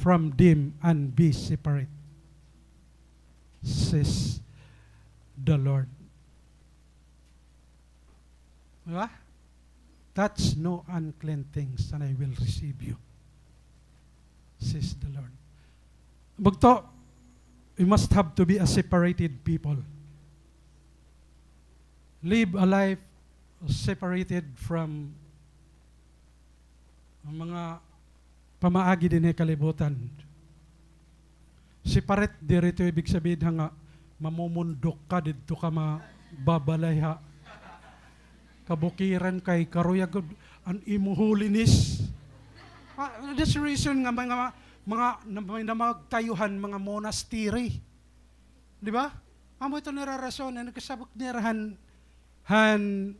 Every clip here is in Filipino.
from them and be separate, says the Lord. Diba? Touch no unclean things, and I will receive you, says the Lord. Bugto, we must have to be a separated people. Live a life separated from mga pamaagi din kalibutan. Separate dito ibig sabihin nga mamumundok ka dito ka mababalay ha. Kabukiran kay karuyag an imo holiness. That's the reason nga mga magtayuhan mga monastery. Di ba? Amo ito nararason na nagkasabot nirahan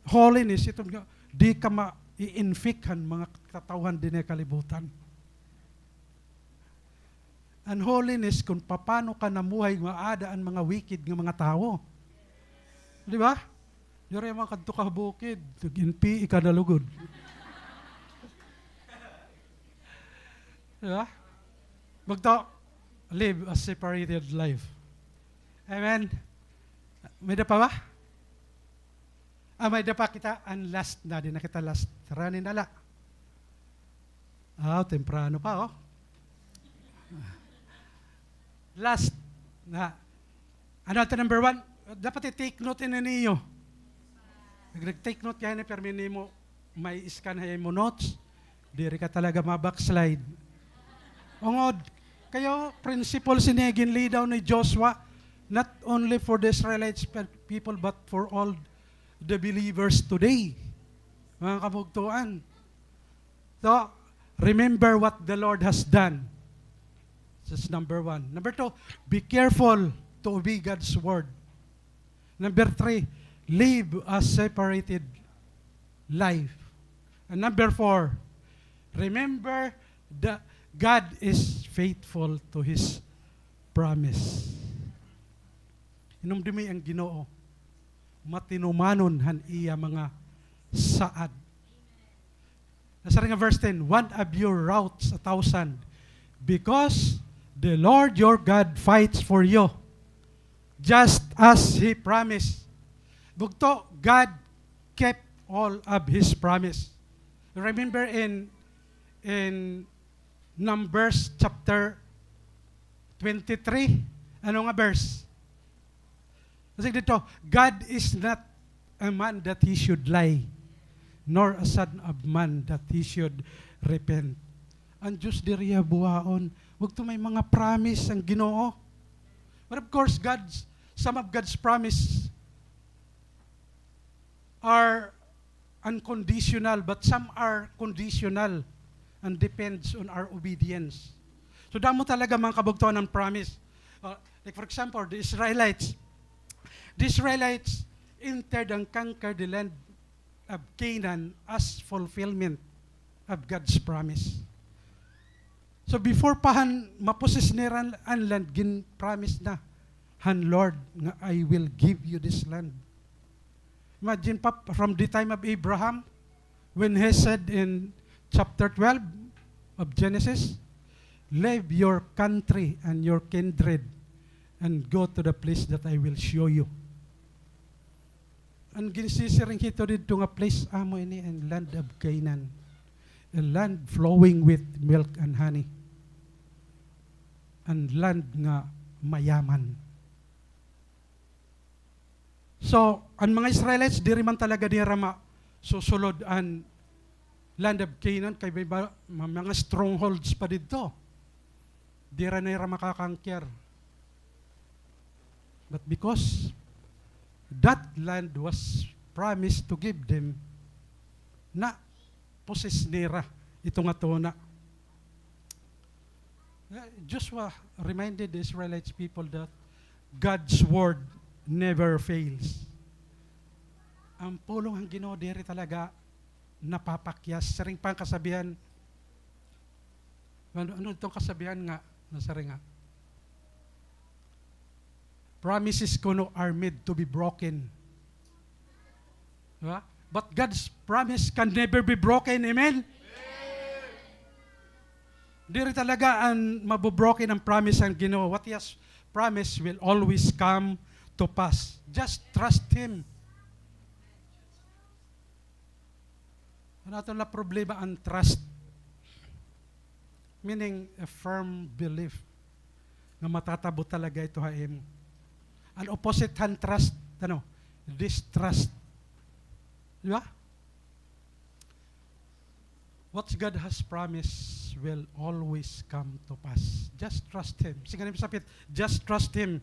holiness ito di ka ma-i-infect mga katawhan din kalibutan. And holiness kung paano ka namuhay maadaan mga wicked ng mga tao. Di ba? Yuri mga kadto ka bukid, ginpi ikadalugod. Di ba? Magto, live a separated life. Amen? May dapa ba? May dapa kita, and last na, di na kita last. Ranin nala. Temprano pa, oh. Last na. Ano ito number 1? Dapat i-take note na niyo. Nag-take note kaya na permini mo may scan hay mo notes. Diri ka talaga ma-backslide. Ungod, kayo principle sinigin daw ni Joshua, not only for the Israelites people but for all the believers today. Mga kabugtuan. So, remember what the Lord has done. That's number 1. Number 2, be careful to obey God's word. Number 3, live a separated life. And number 4, remember that God is faithful to His promise. Inumdumi ang Ginoo, matinumanon han iya mga saad. Nasa nga verse 10, one of your routs 1,000, because the Lord your God fights for you, just as He promised. Bugto, God kept all of His promise. Remember in Numbers chapter 23, ano nga verse? Kasi dito, God is not a man that He should lie, nor a son of man that He should repent. Ang Diyos diriya buhaon, wag to may mga promise ang Ginoo. But of course, some of God's promise are unconditional, but some are conditional and depends on our obedience. So damo talaga mga kabugtuan ng promise. Like for example, the Israelites entered and conquered the land of Canaan as fulfillment of God's promise. So before pa maposes nila ang land, gin-promise na, Lord, nga I will give you this land. Imagine pa, from the time of Abraham, when he said in chapter 12 of Genesis, leave your country and your kindred and go to the place that I will show you. And ginsisiring hito dito nga place amo ini ang land of Canaan, a land flowing with milk and honey, and land nga mayaman. So, ang mga Israelites, di rin man talaga di rama susulod ang land of Canaan, kay may mga strongholds pa dito. Di rin na rama makakangkyer. But because that land was promised to give them, na possess nira ito nga to na. Joshua reminded the Israelites people that God's word never fails. Ang pulong ang Ginoo diri talaga napapakyas. Saring pang kasabihan, ano itong kasabihan nga, nasaring nga, promises kuno are made to be broken. Diba? But God's promise can never be broken. Amen? Diri talaga ang mabubroken ang promise ng Ginoo. What He has promised will always come to pass. Just trust Him. Ano ito na problema ang trust? Meaning a firm belief na matatabo talaga ito haim. An opposite han trust, ano? Distrust. Di ba? What God has promised will always come to pass. Just trust Him. Sige na sapit, just trust Him.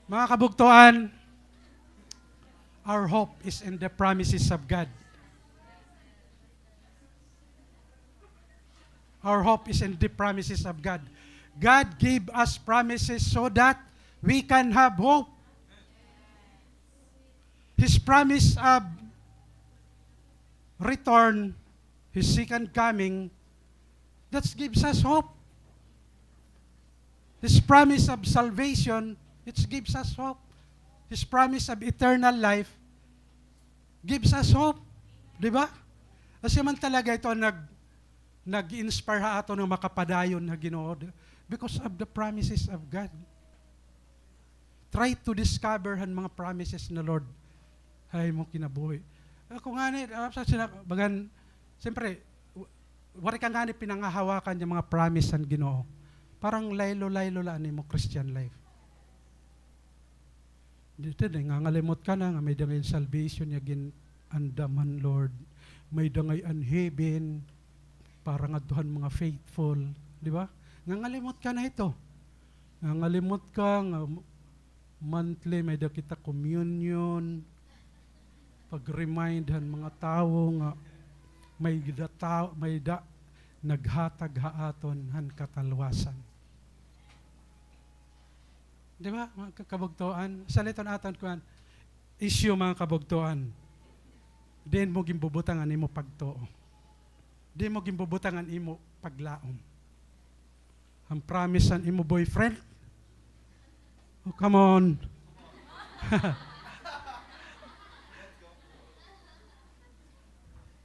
Mga kabugtuan, our hope is in the promises of God. Our hope is in the promises of God. God gave us promises so that we can have hope. His promise of return, His second coming, that gives us hope. His promise of salvation, it gives us hope. His promise of eternal life gives us hope. Di ba? Kasi man talaga ito nag-inspire ha ato ng makapadayon na Ginoo because of the promises of God. Try to discover han mga promises na Lord ay mo kinabuhi. Ako nga ni, bagan, siyempre, wari ka nga ni pinangahawakan yung mga promise ng Ginoo. Parang laylo-laylo lang mo Christian life. Dito nga ngalimot ka na, may dangay salvation, yagin andaman Lord. May dangay an heaven, parang aduhan mga faithful. Di ba? Ngalimot ka na ito. Ngalimot ka, monthly, may da kita communion, pag-remind han mga tao nga may da naghatag haaton han katalwasan. Di ba, mga kabugtuan? Saliton aton kuan issue mga kabugtuan. Din mo gimbubutangan imo pagtuo. Di mo gimbubutangan imo paglaom. Ang promise an imo boyfriend. Oh, come on.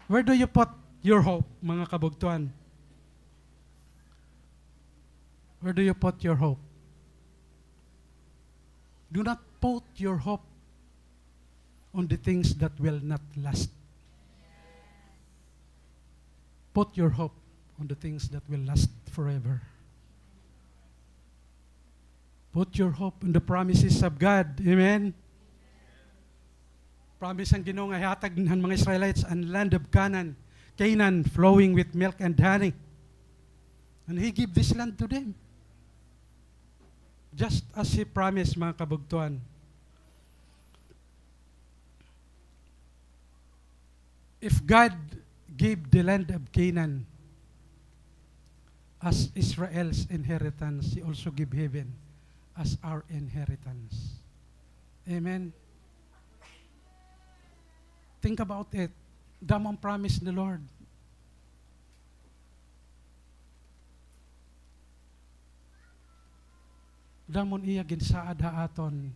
Where do you put your hope, mga kabugtuan? Where do you put your hope? Do not put your hope on the things that will not last. Put your hope on the things that will last forever. Put your hope in the promises of God. Amen? Promise ang Ginoo nga ihatag ng mga Israelites ang land of Canaan flowing with milk and honey. And He gave this land to them. Just as He promised, mga kabugtuan. If God gave the land of Canaan as Israel's inheritance, He also gave heaven as our inheritance. Amen? Think about it. Damang promise ni Lord. Damon iya ginsaad haaton.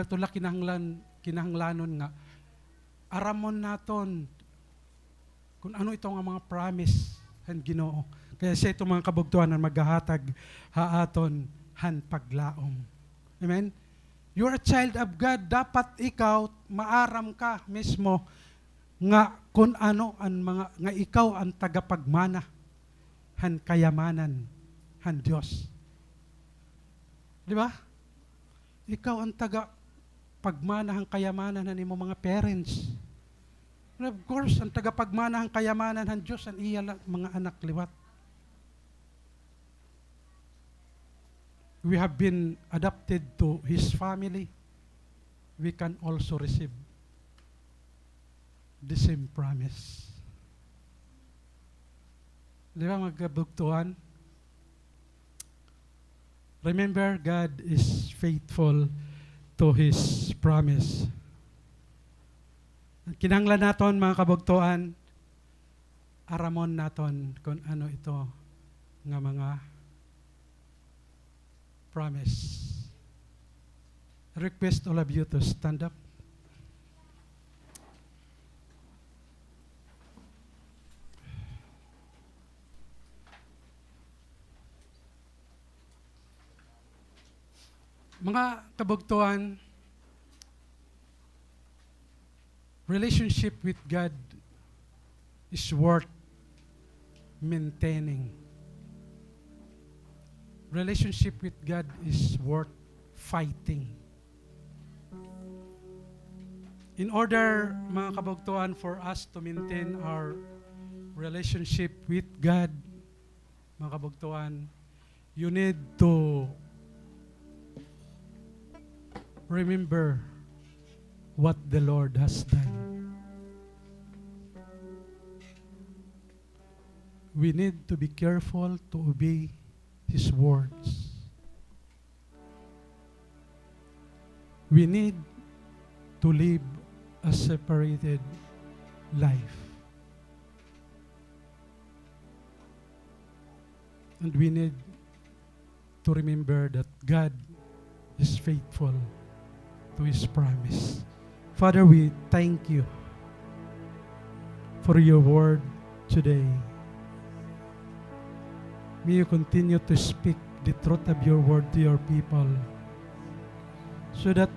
Tula kinahanglanon nga. Aramon naton kung ano ito nga mga promise han Ginoo. Kaya siya itong mga kabugtuan na maghahatag haaton han paglaom. Amen? You're a child of God. Dapat ikaw, maaram ka mismo nga kung ano ang mga, nga ikaw ang tagapagmana han kayamanan han Diyos. Di ba? Ikaw ang tagapagmana han kayamanan han imo mga parents. And of course, ang tagapagmana han kayamanan han Diyos ang iya mga anak liwat. We have been adopted to His family. We can also receive the same promise. Di ba magkabugtuan? Remember, God is faithful to His promise. Kinahanglan naton mga kabugtuan, aramon naton kung ano ito nga mga promise. I request all of you to stand up. Mga kabugtuan, relationship with God is worth maintaining. Relationship with God is worth fighting. In order, mga kabugtuan, for us to maintain our relationship with God, mga kabugtuan, you need to remember what the Lord has done. We need to be careful to obey His words. We need to live a separated life. And we need to remember that God is faithful to His promise. Father, we thank you for your word today. May you continue to speak the truth of your word to your people so that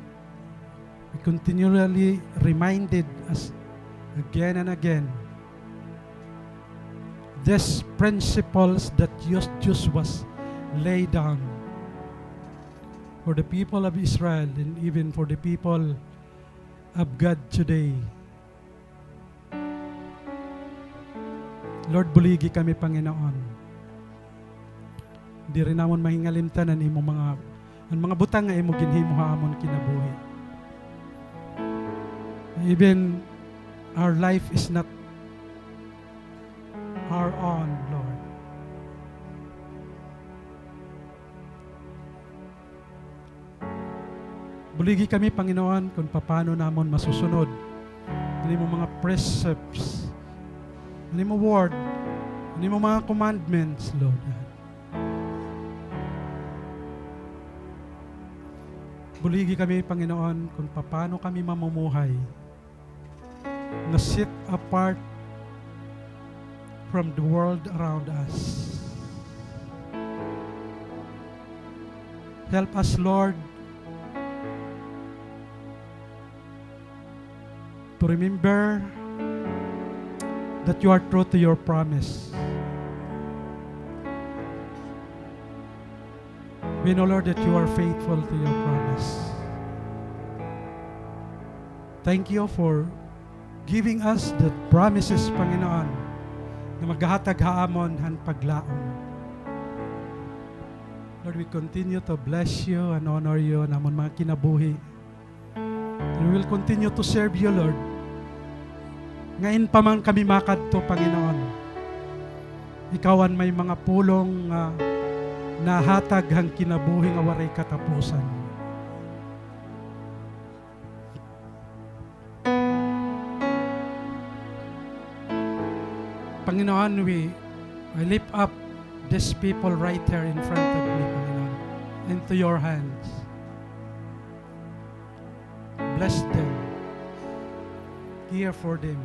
we continually reminded us again and again these principles that just was laid down for the people of Israel and even for the people of God today. Lord, buligi kami, Panginoon. Di rin namon mahingalimtan ang mga butang nga imo ginhimo hamon kinabuhi. Even our life is not our own, Lord. Buligi kami, Panginoon, kung paano namon masusunod ano mo mga precepts, ano mo word, ano mo mga commandments, Lord. Buligi kami, Panginoon, kung paano kami mamumuhay na set apart from the world around us. Help us, Lord, to remember that you are true to your promise. We know, Lord, that you are faithful to your promise. Thank you for giving us the promises, Panginoon, na maghahatag haamon han paglaom. Lord, we continue to bless you and honor you namon mga kinabuhi. And we will continue to serve you, Lord. Ngayon pa man kami makadto, Panginoon. Ikaw ang may mga pulong nahatag hang kinabuhi nga waray katapusan. Panginoon, I lift up these people right here in front of me, Panginoon, into your hands. Bless them. Care for them.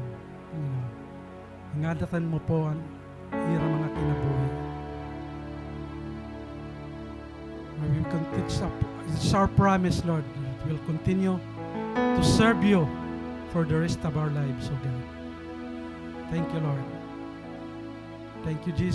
Ingadatan mo po ang ira mga kinabuhi. It's our promise, Lord. We'll continue to serve you for the rest of our lives, O God. Thank you, Lord. Thank you, Jesus.